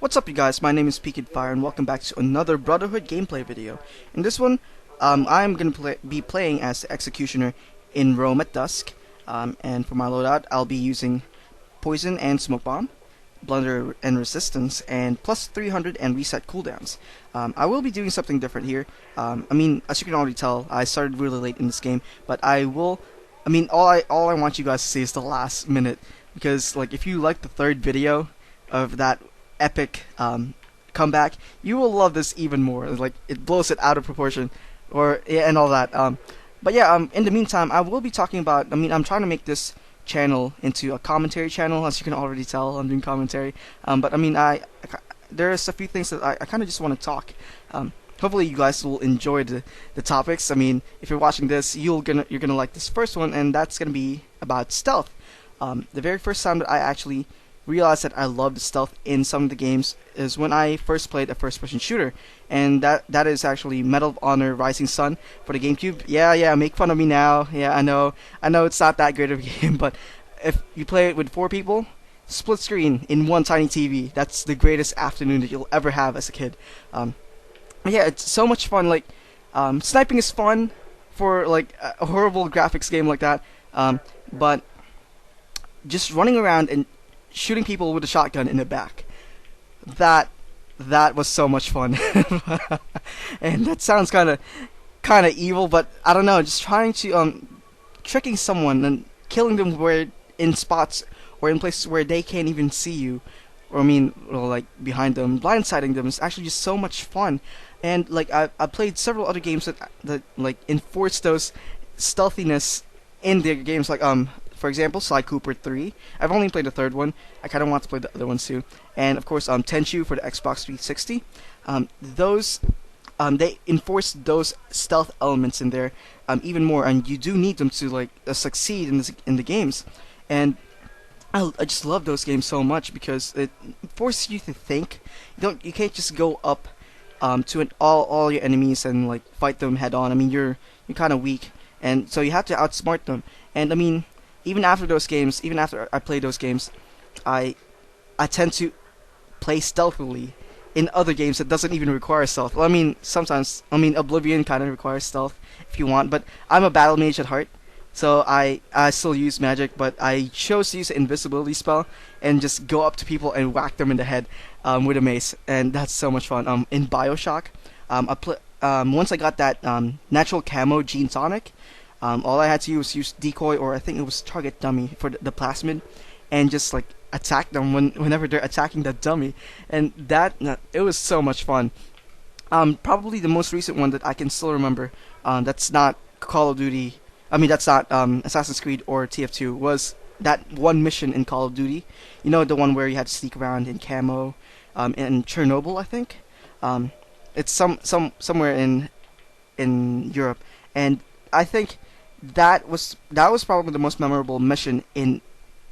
What's up, you guys? My name is Fire, and welcome back to another Brotherhood gameplay video. In this one, I'm going to be playing as the Executioner in Rome at Dusk, and for my loadout, I'll be using Poison and Smokebomb, Blunder and Resistance, and plus 300 and reset cooldowns. I will be doing something different here. As you can already tell, I started really late in this game, but all I want you guys to see is the last minute, because like if you like the third video of that epic comeback, you will love this even more. Like, it blows it out of proportion, and all that. In the meantime, I will be talking about. I'm trying to make this channel into a commentary channel, as you can already tell. I'm doing commentary. There's a few things that I kind of just want to talk. Hopefully, you guys will enjoy the topics. If you're watching this, you're gonna like this first one, and that's gonna be about stealth. The very first time that I actually realized that I loved stealth in some of the games is when I first played a first-person shooter, and that is actually Medal of Honor Rising Sun for the GameCube. Yeah, make fun of me now. Yeah, I know it's not that great of a game, but if you play it with 4 people, split screen in one tiny TV, that's the greatest afternoon that you'll ever have as a kid. It's so much fun. Like, sniping is fun for like a horrible graphics game like that, but just running around and shooting people with a shotgun in the back, that was so much fun. And that sounds kind of evil, but I don't know, just trying to tricking someone and killing them in spots or in places where they can't even see you, or like behind them, blindsiding them is actually just so much fun. And like I played several other games that like enforce those stealthiness in their games, like for example, Sly Cooper 3. I've only played the third one. I kind of want to play the other ones too. And of course, Tenchu for the Xbox 360. They enforce those stealth elements in there even more, and you do need them to like succeed in the games. And I just love those games so much because it forces you to think. You can't just go up to all your enemies and like fight them head on. You're kind of weak, and so you have to outsmart them. And even after those games, even after I play those games, I tend to play stealthily in other games that doesn't even require stealth. Well, sometimes, Oblivion kind of requires stealth if you want, but I'm a battle mage at heart, so I still use magic, but I chose to use an invisibility spell and just go up to people and whack them in the head with a mace, and that's so much fun. In Bioshock, once I got that natural camo Gene Tonic, all I had to use was use decoy, or I think it was target dummy for the plasmid, and just like attack them whenever they're attacking the dummy, and it was so much fun. Probably the most recent one that I can still remember, that's not Call of Duty. That's not Assassin's Creed or TF2. Was that one mission in Call of Duty? The one where you had to sneak around in camo, in Chernobyl, I think. It's somewhere in Europe, and I think that was probably the most memorable mission in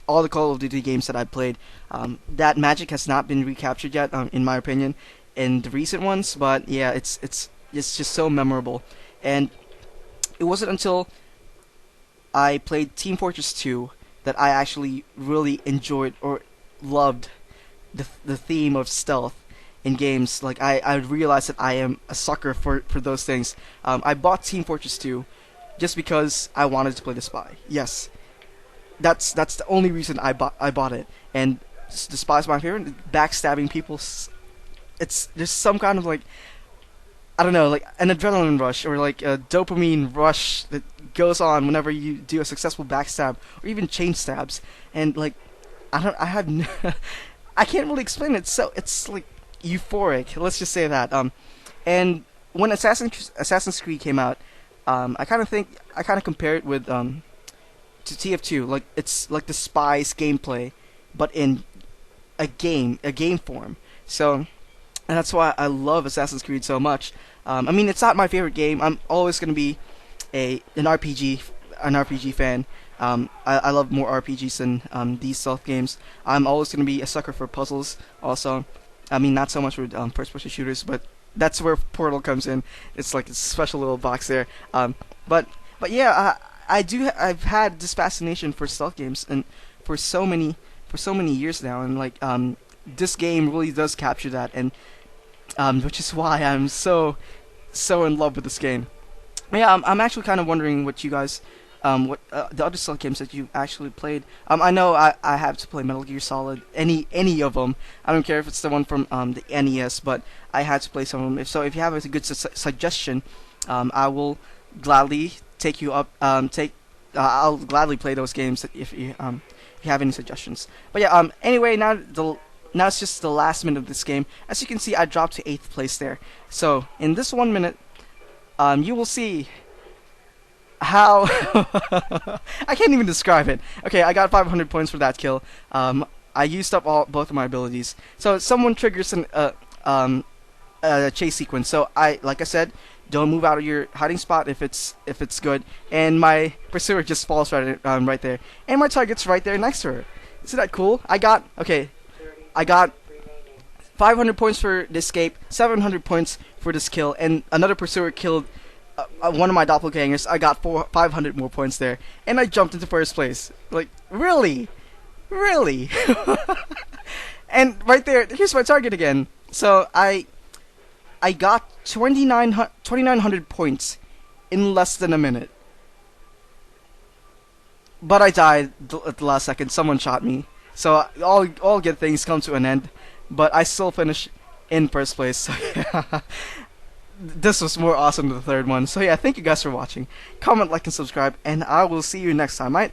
all the Call of Duty games that I played. That magic has not been recaptured yet, in my opinion, in the recent ones. But yeah, it's just so memorable. And it wasn't until I played Team Fortress 2 that I actually really enjoyed or loved the theme of stealth in games. Like I realized that I am a sucker for those things. I bought Team Fortress 2 just because I wanted to play the spy. Yes, that's the only reason I bought it. And the spy's my favorite. Backstabbing people, it's just some kind of like, I don't know, like an adrenaline rush or like a dopamine rush that goes on whenever you do a successful backstab or even chain stabs. And like I can't really explain it. So it's like euphoric. Let's just say that. And when Assassin's Creed came out, I kind of compare it with to TF2. Like, it's like the Spy's gameplay, but in a game form. So, and that's why I love Assassin's Creed so much. It's not my favorite game. I'm always gonna be an RPG fan. I love more RPGs than these stealth games. I'm always gonna be a sucker for puzzles. Also, not so much with first-person shooters, but that's where Portal comes in. It's like a special little box there. But yeah, I've had this fascination for stealth games and for so many years now, and like this game really does capture that, and which is why I'm so in love with this game. Yeah, I'm actually kind of wondering what you guys, what the other Stealth games that you actually played. I know I have to play Metal Gear Solid, any of them. I don't care if it's the one from the NES, but I had to play some of them. If you have a good suggestion, I will gladly take you up. I'll gladly play those games if you have any suggestions. But yeah, anyway, now it's just the last minute of this game. As you can see, I dropped to 8th place there. So in this 1 minute, you will see how I can't even describe it. Okay, I got 500 points for that kill. I used up both of my abilities. So someone triggers a chase sequence. So like I said, don't move out of your hiding spot if it's good. And my pursuer just falls right there, and my target's right there next to her. Isn't that cool? I got 500 points for the escape, 700 points for this kill, and another pursuer killed one of my doppelgangers. I got 500 more points there, and I jumped into first place. Like, really? And right there, here's my target again. So I got 2,900 points in less than a minute. But I died at the last second. Someone shot me. So all good things come to an end. But I still finished in first place. So yeah. This was more awesome than the third one. So yeah, thank you guys for watching. Comment, like, and subscribe, and I will see you next time, right?